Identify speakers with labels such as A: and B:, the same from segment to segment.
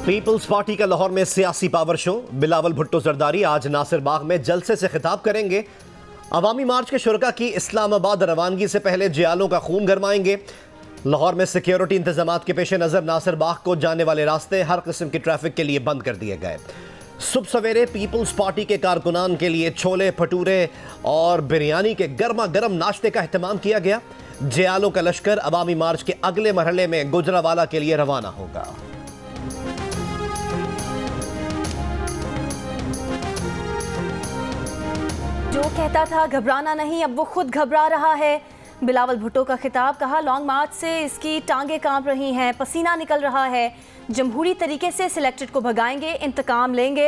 A: Peoples party का लाहौर में सियासी पावर शो। बिलावल भुट्टो जरदारी आज नासिर बाग में जलसे से खिताब करेंगे। अवामी मार्च के शुरका की इस्लामाबाद रवानगी से पहले जियालों का खून गरमाएंगे। लाहौर में सिक्योरिटी इंतजामात के पेश नज़र नासिर बाग को जाने वाले रास्ते हर किस्म की ट्रैफिक के लिए बंद कर दिए गए। सुबह सवेरे पीपल्स पार्टी के कारकुनान के लिए छोले भटूरे और बिरयानी के गर्मा गर्म नाश्ते का अहतमाम किया गया। जियालों का लश्कर अवामी मार्च के अगले मरहले में गुजरावाला के लिए रवाना होगा।
B: जो कहता था घबराना नहीं, अब वो खुद घबरा रहा है। बिलावल भुट्टो का खिताब, कहा लॉन्ग मार्च से इसकी टांगें कांप रही हैं, पसीना निकल रहा है। जमहूरी तरीके से सिलेक्टेड को भगाएंगे, इंतकाम लेंगे।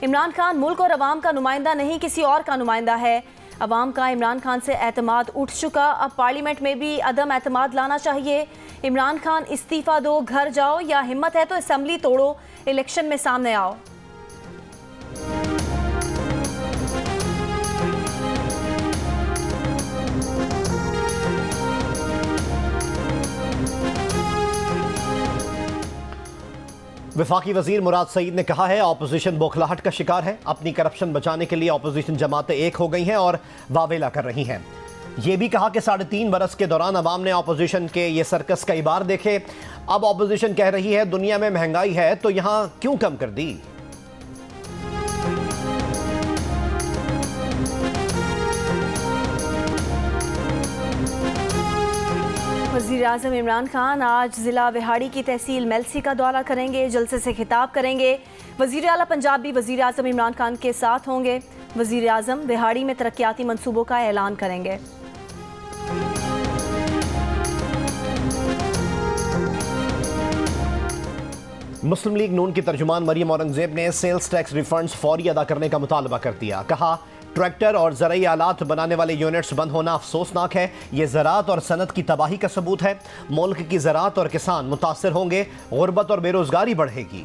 B: इमरान खान मुल्क और अवाम का नुमाइंदा नहीं, किसी और का नुमाइंदा है। अवाम का इमरान खान से एतमाद उठ चुका, अब पार्लियामेंट में भी अदम एतमाद लाना चाहिए। इमरान खान इस्तीफ़ा दो, घर जाओ, या हिम्मत है तो असम्बली तोड़ो, इलेक्शन में सामने आओ।
A: वफाकी वजीर मुराद सईद ने कहा है ऑपोजिशन बौखलाहट का शिकार है। अपनी करप्शन बचाने के लिए ऑपोजिशन जमातें एक हो गई हैं और वावेला कर रही हैं। यह भी कहा कि 3.5 बरस के दौरान अवाम ने ऑपोजिशन के ये सर्कस कई बार देखे। अब ऑपोजिशन कह रही है दुनिया में महंगाई है तो यहां क्यों कम कर दी।
B: वज़ीर आज़म इमरान खान आज ज़िला विहाड़ी की तहसील मेलसी का दौरा करेंगे, जलसे से खिताब करेंगे। वज़ीर आला पंजाब भी वज़ीर आज़म इमरान खान के साथ होंगे। वज़ीर आज़म विहाड़ी में तरक्याती मंसूबों का ऐलान करेंगे।
A: मुस्लिम लीग नून की तर्जुमान मरियम औरंगजेब ने सेल्स टैक्स रिफंड्स फौरी अदा करने का मुतालबा कर दिया। कहा ट्रैक्टर और ज़राई आलात बनाने वाले यूनिट्स बंद होना अफसोसनाक है। ये ज़राअत और सनत की तबाही का सबूत है। मुल्क की ज़राअत और किसान मुतासर होंगे, गुर्बत और बेरोजगारी बढ़ेगी।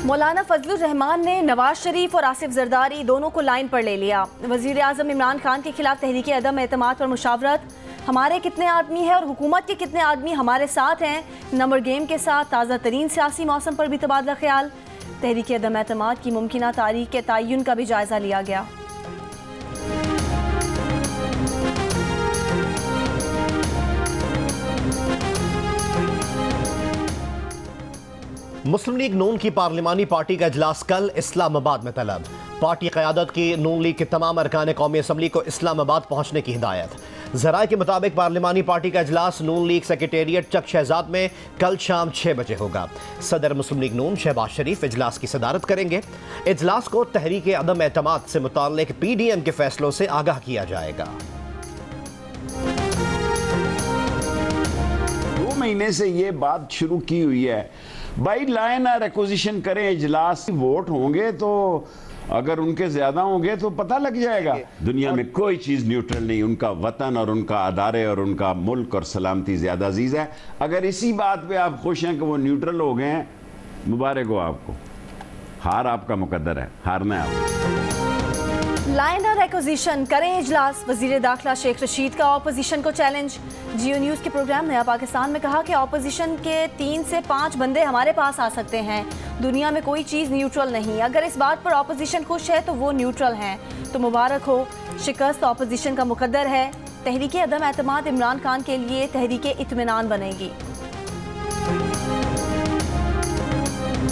B: मौलाना फजलुर रहमान ने नवाज शरीफ और आसिफ जरदारी दोनों को लाइन पर ले लिया। वज़ीर आज़म इमरान खान के खिलाफ तहरीक अदम एतमाद पर मुशावरत। हमारे कितने आदमी हैं और हुकूमत के कितने आदमी हमारे साथ हैं, नंबर गेम के साथ ताज़ा तरीन सियासी मौसम पर भी तबादला ख्याल। तहरीक अदम एतमाद की मुमकिना तारीख के तयन का भी जायज़ा लिया गया।
A: मुस्लिम लीग नून की पार्लिमानी पार्टी का इजलास कल इस्लामाबाद में तलब। पार्टी क़यादत की नून लीग के तमाम अरकान कौमी असम्बली को इस्लामाबाद पहुँचने की हिदायत। ज़राए के मुताबिक पार्लिमानी पार्टी का इजलास नून लीग सेक्रेटेरिएट चक शहजाद में कल शाम 6 बजे होगा। सदर मुस्लिम लीग नून शहबाज शरीफ इजलास की सदारत करेंगे। इजलास को तहरीक अदम एतमाद से मुताल्लिक PDM के फैसलों से आगाह किया जाएगा।
C: 2 महीने से ये बात शुरू की हुई है, बाई लाइन एक्विजिशन करें, इजलास वोट होंगे तो अगर उनके ज्यादा होंगे तो पता लग जाएगा। दुनिया में कोई चीज न्यूट्रल नहीं, उनका वतन और उनका अदारे और उनका मुल्क और सलामती ज्यादा अजीज है। अगर इसी बात पे आप खुश हैं कि वो न्यूट्रल हो गए हैं, मुबारक हो आपको। हार आपका मुकद्दर है, हारना है आपको।
B: लाइनर एक्विजिशन करें इजलास। वजीर दाखिला शेख रशीद का ऑपोजिशन को चैलेंज। जियो न्यूज़ के प्रोग्राम नया पाकिस्तान में कहा कि ऑपोजिशन के 3 से 5 बंदे हमारे पास आ सकते हैं। दुनिया में कोई चीज़ न्यूट्रल नहीं, अगर इस बात पर ऑपोजिशन खुश है तो वो न्यूट्रल हैं, तो मुबारक हो। शिकस्त ऑपोजिशन का मुकद्दर है। तहरीक अदम एतमाद इमरान खान के लिए तहरीक इत्मीनान बनेगी।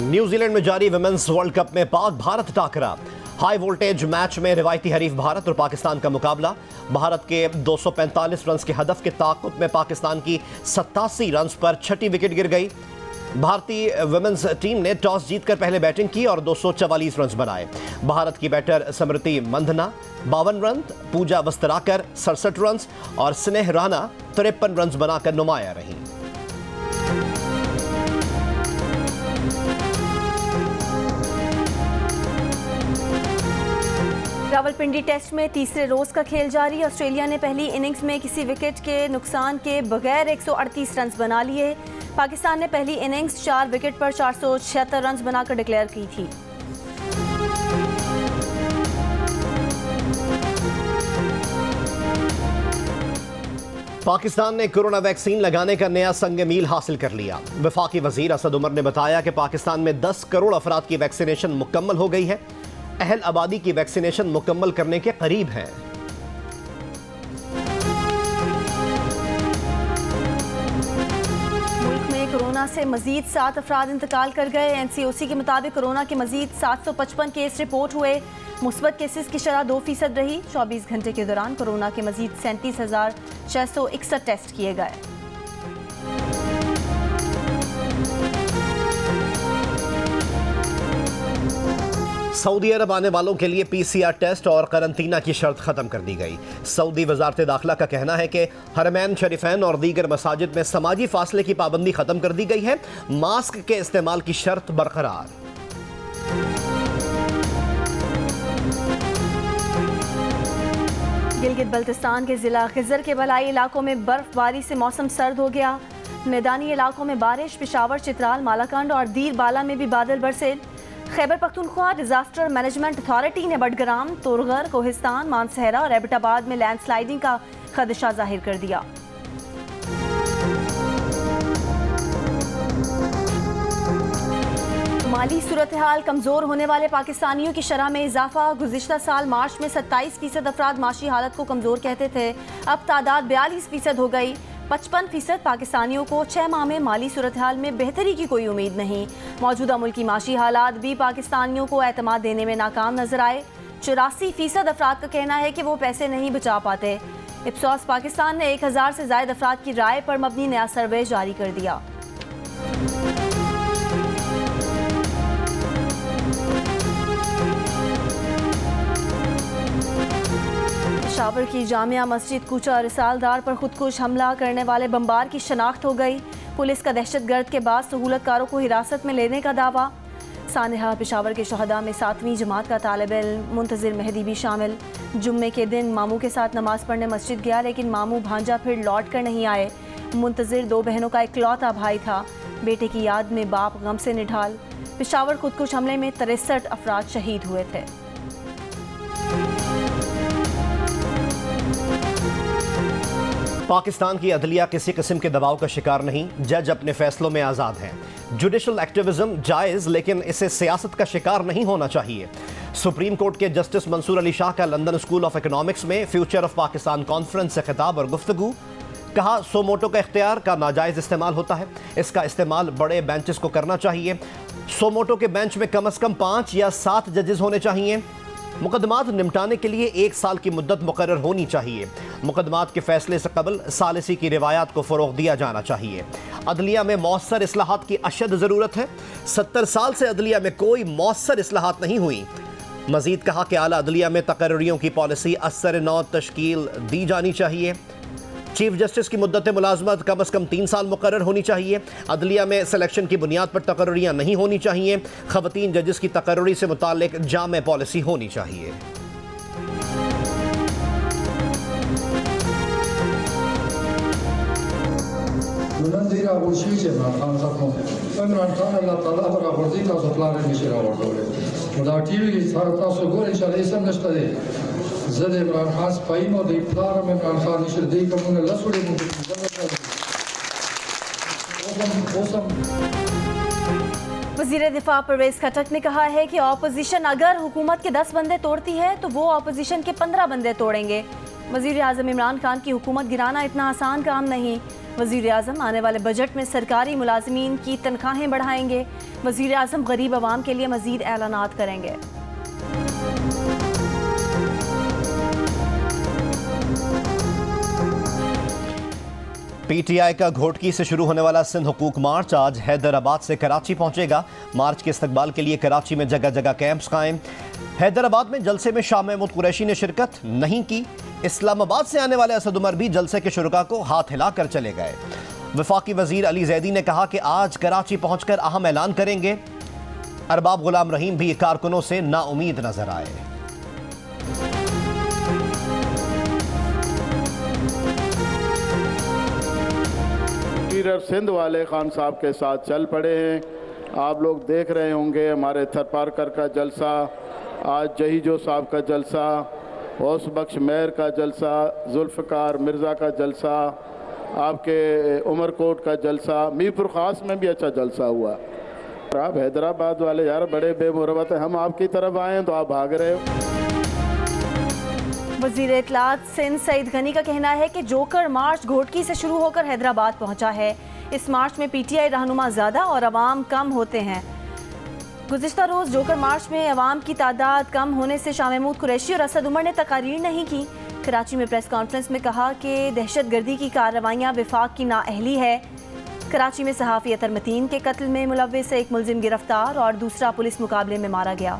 A: न्यूजीलैंड में जारी विमेंस वर्ल्ड कप में Pak Bharat टाकरा। High voltage match में रिवायती हरीफ भारत और पाकिस्तान का मुकाबला। भारत के 245 रन के हदफ के ताक़ुब में पाकिस्तान की 87 रन पर 6ठी विकेट गिर गई। भारतीय वुमेन्स टीम ने टॉस जीतकर पहले बैटिंग की और 244 रन बनाए। भारत की बैटर स्मृति मंधना 52 रन, पूजा वस्त्राकर 67 रन और स्नेह राणा 53 रन बनाकर नुमाया रही।
B: रावलपिंडी टेस्ट में तीसरे रोज का खेल जारी। ऑस्ट्रेलिया ने पहली इनिंग्स में किसी विकेट के नुकसान के बगैर 138 रन बना लिए। पाकिस्तान ने पहली इनिंग्स 4 विकेट पर 476 रन बनाकर डिक्लेयर की थी।
A: पाकिस्तान ने कोरोना वैक्सीन लगाने का नया संग मील हासिल कर लिया। वफाकी वजीर असद उमर ने बताया कि पाकिस्तान में 10 करोड़ अफराद की वैक्सीनेशन मुकम्मल हो गई है। अहल आबादी की वैक्सीनेशन मुकम्मल करने के करीब है।
B: मुल्क में कोरोना से मजीद 7 अफराद इंतकाल कर गए। NCOC के मुताबिक कोरोना के मजीद 755 केस रिपोर्ट हुए। मुस्बत केसेस की शरह 2% रही। 24 घंटे के दौरान कोरोना के मजीद 37,661 टेस्ट किए गए।
A: सऊदी अरब आने वालों के लिए PCR टेस्ट और करंतना की शर्त खत्म कर दी गई। सऊदी वजारत दाखिला का कहना है कि हरमैन शरीफैन और दीगर मसाजिद में समाजी फासले की पाबंदी खत्म कर दी गई है। मास्क के इस्तेमाल की शर्त बरकरार।
B: गिलगित बल्तिस्तान के जिला खिजर के बलाई इलाकों में बर्फबारी से मौसम सर्द हो गया। मैदानी इलाकों में बारिश। पेशावर, चित्राल, मालाकंड और दीर बाला में भी बादल बरसे। Khyber Pakhtunkhwa disaster management authority ने बडग्राम, तुरगर, कोहिस्तान, मानसहरा और एबटाबाद में लैंडस्लाइडिंग का खदशा जाहिर कर दिया। माली सूरत हाल कमजोर होने वाले पाकिस्तानियों की शरह में इजाफा। गुज़िश्ता साल मार्च में 27% अफराद माशी हालत को कमजोर कहते थे, अब तादाद 42% हो गई। 55% पाकिस्तानियों को 6 माह में माली सूरत हाल में बेहतरी की कोई उम्मीद नहीं। मौजूदा मुल्की माशी हालात भी पाकिस्तानियों को एतमाद देने में नाकाम नजर आए। 84% अफराद का कहना है कि वो पैसे नहीं बचा पाते। इप्सॉस पाकिस्तान ने 1000 से ज्यादा अफराद की राय पर मबनी नया सर्वे जारी कर दिया। पेशावर की जामिया मस्जिद कूचा रिसालदार पर खुदकुश हमला करने वाले बमबार की शनाख्त हो गई। पुलिस का दहशतगर्द के बाद सहूलतकारों को हिरासत में लेने का दावा। सानेहा पेशावर के शहदा में 7वीं जमात का तालिब इल्म मुंतजिर मेहदी भी शामिल। जुम्मे के दिन मामू के साथ नमाज पढ़ने मस्जिद गया, लेकिन मामू भांजा फिर लौट कर नहीं आए। मुंतजिर 2 बहनों का इकलौता भाई था। बेटे की याद में बाप गम से निढाल। पेशावर खुदकुश हमले में 63 अफराद शहीद हुए थे।
A: पाकिस्तान की अदलिया किसी किस्म के दबाव का शिकार नहीं। जज अपने फैसलों में आज़ाद हैं। जुडिशल एक्टिविज्म जायज़, लेकिन इसे सियासत का शिकार नहीं होना चाहिए। सुप्रीम कोर्ट के जस्टिस मंसूर अली शाह का लंदन स्कूल ऑफ इकोनॉमिक्स में फ्यूचर ऑफ पाकिस्तान कॉन्फ्रेंस से खिताब और गुफ्तगू। कहा, सोमोटो का इख्तियार का नाजायज़ इस्तेमाल होता है। इसका इस्तेमाल बड़े बेंचेस को करना चाहिए। सोमोटो के बेंच में कम अज़ कम 5 या 7 जजेस होने चाहिए। मुकदमात निपटाने के लिए 1 साल की मुद्दत मुकर्रर होनी चाहिए। मुकदमात के फैसले से कबल सालिसी की रिवायात को फ़रोग़ दिया जाना चाहिए। अदलिया में मौसर इस्लाहात की अशद ज़रूरत है। 70 साल से अदलिया में कोई मौसर इस्लाहात नहीं हुई। मज़ीद कहा कि आला अदलिया में तकर्रियों की पॉलिसी असर नौ तश्कील दी जानी चाहिए। चीफ जस्टिस की मुद्दत मुलाजमत कम अज़ कम 3 साल मुकर्रर होनी चाहिए। अदलिया में सिलेक्शन की बुनियाद पर तकर्रियाँ नहीं होनी चाहिए। ख़वातीन जजेस की तकर्री से मुताल्लिक जामे पॉलिसी होनी चाहिए।
D: ज़द इमरान खान स्पाइम और इफ्तार में इमरान खान निशरदी कमुने लसुड़े
B: वज़ीर दिफा परवेज़ खटक ने कहा है कि ऑपोजिशन अगर हुकूमत के 10 बंदे तोड़ती है तो वो ऑपोजिशन के 15 बंदे तोड़ेंगे। वज़ीर आज़म इमरान खान की हुकूमत गिराना इतना आसान काम नहीं। वज़ीर आज़म आने वाले बजट में सरकारी मुलाजिमीन की तनख्वाहें बढ़ाएंगे। वज़ीर आज़म गरीब आवाम के लिए मज़ीद ऐलानात करेंगे।
A: PTI का घोटकी से शुरू होने वाला सिंध हुकूक मार्च आज हैदराबाद से कराची पहुंचेगा। मार्च के इस्तकबाल के लिए कराची में जगह जगह कैंप्स कायम। हैदराबाद में जलसे में शाह महमूद कुरैशी ने शिरकत नहीं की। इस्लामाबाद से आने वाले असद उमर भी जलसे के शुरुका को हाथ हिलाकर चले गए। वफाकी वजीर अली जैदी ने कहा कि आज कराची पहुंचकर अहम ऐलान करेंगे। अरबाब गुलाम रहीम भी कारकुनों से नाउमीद नजर आए।
E: सिंध वाले खान साहब के साथ चल पड़े हैं। आप लोग देख रहे होंगे हमारे थरपारकर का जलसा, आज जहीजो साहब का जलसा, गौस बख्श मेहर का जलसा, जुल्फ़कार मिर्ज़ा का जलसा, आपके उमरकोट का जलसा, मीरपुर खास में भी अच्छा जलसा हुआ। आप हैदराबाद वाले यार बड़े बेमुरवत हैं, हम आपकी तरफ आए हैं तो आप भाग रहे हो।
B: वज़ीर इत्तलात सिंध सईद गनी का कहना है कि जोकर मार्च घोटकी से शुरू होकर हैदराबाद पहुंचा है। इस मार्च में पीटीआई रहनुमा ज़्यादा और अवाम कम होते हैं। गुज़िश्ता रोज़ जोकर मार्च में अवाम की तादाद कम होने से शाह महमूद कुरैशी और असद उमर ने तकारीर नहीं की। कराची में प्रेस कॉन्फ्रेंस में कहा कि दहशतगर्दी की कार्रवाइयाँ विफाक की नाअहली है। कराची में सहाफ़ी अतर मतीन के कत्ल में मुलव्विस एक मुलजिम गिरफ्तार और दूसरा पुलिस मुकाबले में मारा गया।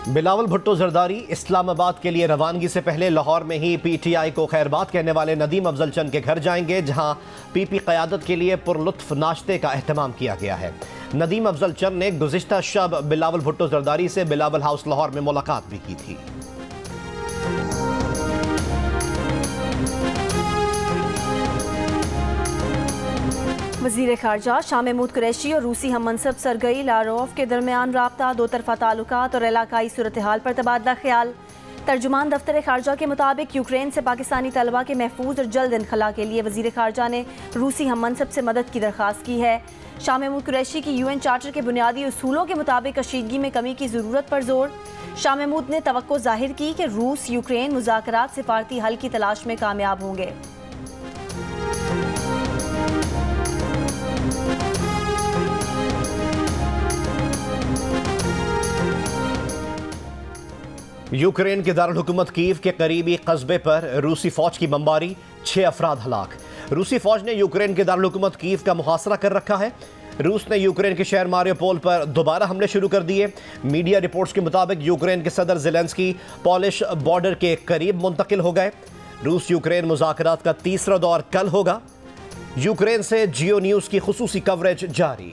A: बिलावल भुट्टो जरदारी इस्लामाबाद के लिए रवानगी से पहले लाहौर में ही पीटीआई को खैरबाद कहने वाले नदीम अफजल चंद के घर जाएंगे, जहां पीपी क़यादत के लिए पुरलुत्फ नाश्ते का अहतमाम किया गया है। नदीम अफजल चंद ने गुज़िश्ता शब बिलावल भुट्टो जरदारी से बिलावल हाउस लाहौर में मुलाकात भी की थी।
B: वज़ीर ख़ारजा शाह महमूद कुरैशी और रूसी हम मनसब सरगई लारोफ के दरमियान राब्ता, दो तरफ़ा ताल्लुकात और इलाकाई सूरत हाल पर तबादला ख्याल। तर्जुमान दफ्तर ख़ारजा के मुताबिक यूक्रेन से पाकिस्तानी तलबा के महफूज और जल्द इनखला के लिए वज़ीर ख़ारजा ने रूसी हम मनसब से मदद की दरख्वास्त की है। शाह महमूद कुरैशी की UN चार्टर के बुनियादी उसूलों के मुताबिक कशीदगी में कमी की ज़रूरत पर जोर। शाह महमूद ने तवक्को ज़ाहिर की कि रूस यूक्रेन मुज़ाकरात सिफारती हल की तलाश में कामयाब होंगे।
A: यूक्रेन के दारुल हुकूमत कीव के करीबी कस्बे पर रूसी फौज की बमबारी, 6 अफराद हलाक। रूसी फौज ने यूक्रेन के दारुल हुकूमत कीव का मुहासरा कर रखा है। रूस ने यूक्रेन के शहर मारियोपोल पर दोबारा हमले शुरू कर दिए। मीडिया रिपोर्ट्स के मुताबिक यूक्रेन के सदर ज़ेलेंस्की पोलिश बॉर्डर के करीब मुंतकिल हो गए। रूस यूक्रेन मुज़ाकरात का तीसरा दौर कल होगा। यूक्रेन से जियो न्यूज़ की खुसूसी कवरेज जारी।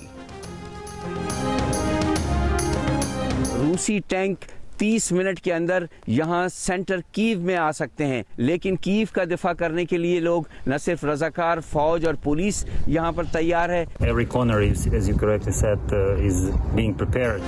F: रूसी टैंक 30 मिनट के अंदर यहाँ सेंटर कीव में आ सकते हैं, लेकिन कीव का दिफा करने के लिए लोग न सिर्फ रजाकार फौज और पुलिस यहाँ पर तैयार है।
G: Every corner is, as you correctly said, is being prepared.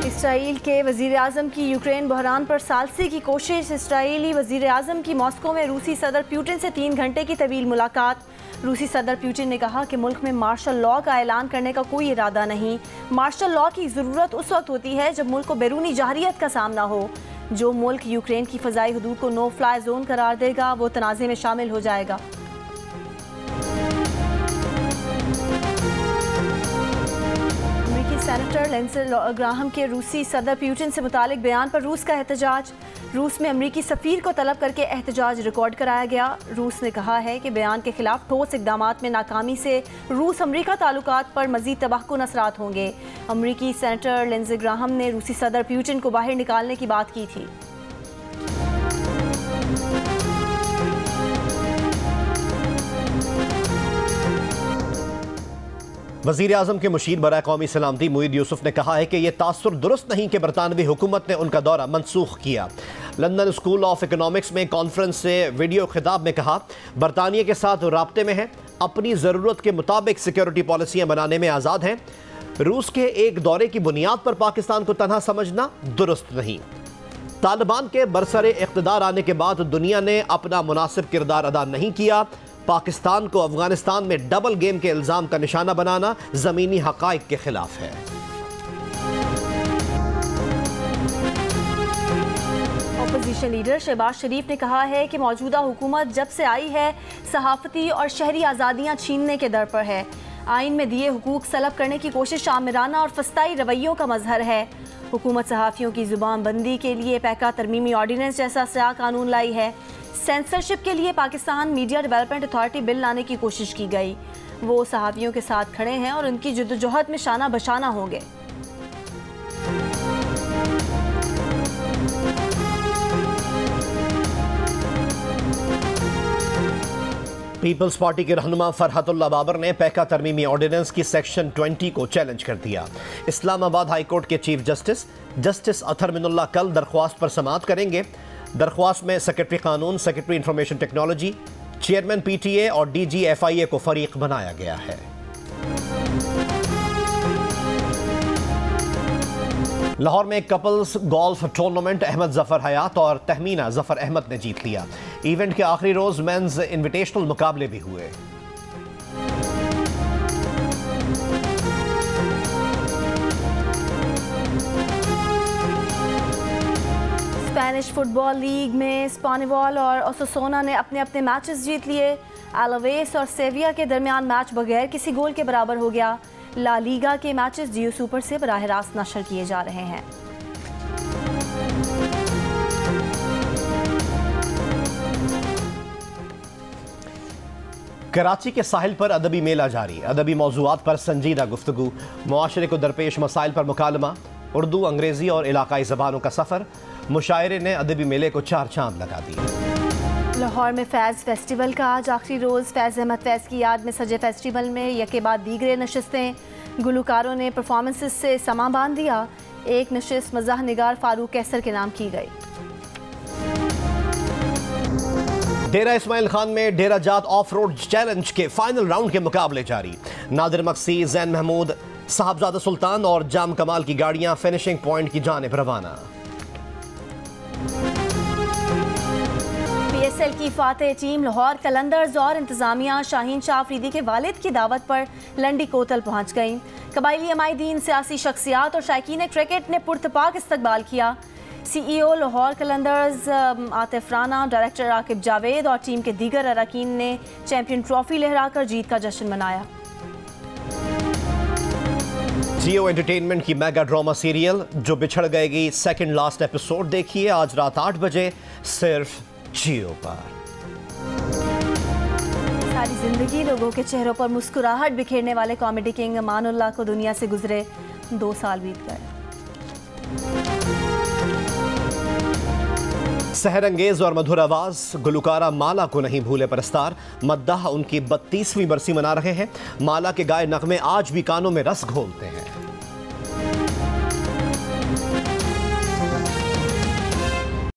B: Israel के वज़ीर आज़म की यूक्रेन बहरान पर सालसी की कोशिश। इसराइली वज़ीर आज़म की मॉस्को में रूसी सदर पुतिन से 3 घंटे की तवील मुलाकात। रूसी सदर पुतिन ने कहा कि मुल्क में मार्शल लॉ का ऐलान करने का कोई इरादा नहीं। मार्शल लॉ की ज़रूरत उस वक्त होती है जब मुल्क को बैरूनी जाहरियत का सामना हो। जो मुल्क यूक्रेन की फ़ज़ाई हदूद को नो फ्लाई जोन करार देगा वो तनाज़े में शामिल हो जाएगा। सेनेटर लिंडसे ग्राहम के रूसी सदर पुतिन से मुतालिक बयान पर रूस का एहतजाज। रूस में अमरीकी सफ़ीर को तलब करके एहतजाज रिकॉर्ड कराया गया। रूस ने कहा है कि बयान के खिलाफ ठोस इक़दामात में नाकामी से रूस अमरीका ताल्लुकात पर मज़ीद तबाहकुन असरात होंगे। अमरीकी सेनेटर लिंडसे ग्राहम ने रूसी सदर पुतिन को बाहर निकालने की बात की थी।
A: वज़ीर आज़म के मुशीर बराए कौमी सलामती मुईद यूसुफ ने कहा है कि यह तासुर दुरुस्त नहीं कि बरतानवी हुकूमत ने उनका दौरा मनसूख किया। लंदन स्कूल ऑफ इकनॉमिक्स में कॉन्फ्रेंस से वीडियो खिताब में कहा, बरतानिया के साथ राब्ते में है, अपनी ज़रूरत के मुताबिक सिक्योरिटी पॉलिसियाँ बनाने में आज़ाद हैं। रूस के एक दौरे की बुनियाद पर पाकिस्तान को तनहा समझना दुरुस्त नहीं। तालिबान के बरसरे इक़्तिदार आने के बाद दुनिया ने अपना मुनासिब किरदार अदा नहीं किया। पाकिस्तान को अफगानिस्तान में डबल गेम के इल्ज़ाम का निशाना बनाना ज़मीनी हक़ाइक़ के खिलाफ है।
B: अपोजिशन लीडर शहबाज शरीफ ने कहा है कि मौजूदा हुकूमत जब से आई है सहाफ़ती और शहरी आज़ादियाँ छीनने के दर पर है। आइन में दिए हुकूक सलब करने की कोशिश आमिराना और फस्ताई रवैयों का मजहर है। हुकूमत सहाफ़ियों की ज़ुबान बंदी के लिए पैका तरमीमी ऑर्डिनेंस जैसा स्या कानून लाई है। सेंसरशिप के लिए Pakistan media development authority bill लाने की कोशिश की गई। वो सहाफ़ियों के साथ खड़े हैं और उनकी जद्दोजहद में शाना बशाना होंगे।
A: पीपल्स पार्टी के रहनुमा फरहतुल्लाह बाबर ने पैका तरमीमी ऑर्डिनेंस की सेक्शन 20 को चैलेंज कर दिया। इस्लामाबाद हाई कोर्ट के चीफ जस्टिस अतर मिनुल्लाह कल दरख्वास्त पर समाअत करेंगे। दरख्वास्त में सेक्रेटरी कानून, secretary information technology, chairman PTA और DG FIA को फरीक बनाया गया है। लाहौर में couples golf tournament Ahmed Zafar Hayat और तहमीना जफर अहमद ने जीत लिया। इवेंट के आखिरी रोज मेंस इनविटेशनल मुकाबले भी हुए।
B: स्पेनिश फुटबॉल लीग में स्पानिवॉल और ओसासुना ने अपने अपने मैचेस जीत लिए। एलावेस और सेविया के दरमियान मैच बगैर किसी गोल के बराबर हो गया। ला लीगा के मैचेस जियो सुपर से बराह रास्त नशर किए जा रहे हैं।
A: कराची के साहिल पर अदबी मेला जारी। अदबी मौज़ूआत पर संजीदा गुफ्तगू, मुआशरे को दरपेश मसाइल पर मुकालमा, उर्दू, अंग्रेज़ी और इलाकाई ज़बानों का सफ़र। मुशायरे ने अदबी मेले को 4 चांद लगा दिए।
B: लाहौर में फैज़ फेस्टिवल का आज आखिरी रोज़। फैज़ अहमद फैज़ की याद में सजे फेस्टिवल में यके बाद दीगरे नशिस्तें। गुलकारों ने परफॉर्मेंसेस से समा बांध दिया। एक नशिस्त मज़ाह निगार फारूक कैसर के नाम की गई।
A: डेरा इस्माइल खान में डेरा जात ऑफ रोड चैलेंज के फाइनल राउंड के मुकाबले जारी। नादिर मक्सी, जैन महमूद, साहबजादा सुल्तान और जाम कमाल की गाड़ियां फिनिशिंग पॉइंट की जानिब रवाना।
B: PSL की फातेह टीम लाहौर कलंदर्स और इंतजामिया शाहीन शाह अफरीदी के वालिद की दावत पर लंडी कोतल पहुंच गई। कबायली अमायदीन, सियासी शख्सियात और शायकीन क्रिकेट ने पुरतपाक इस्तकबाल किया। CEO लाहौर कलंदर्स आतिफ राना, डायरेक्टर आकिब जावेद और टीम के दीगर अरकान ने चैंपियन ट्रॉफी लहराकर जीत का जश्न मनाया।
A: जियो एंटरटेनमेंट की मेगा ड्रामा सीरियल जो बिछड़ गएगी सेकंड लास्ट एपिसोड देखिए आज रात 8 बजे सिर्फ जियो पर।
B: सारी जिंदगी लोगों के चेहरों पर मुस्कुराहट बिखेरने वाले कॉमेडी किंग अमानुल्लाह को दुनिया से गुजरे 2 साल बीत गए।
A: सहर अंगेज और मधुर आवाज गुलकारा माला को नहीं भूले परस्तार। मद्दाह उनकी 32वीं बरसी मना रहे हैं। माला के गाए नगमे आज भी कानों में रस घोलते हैं।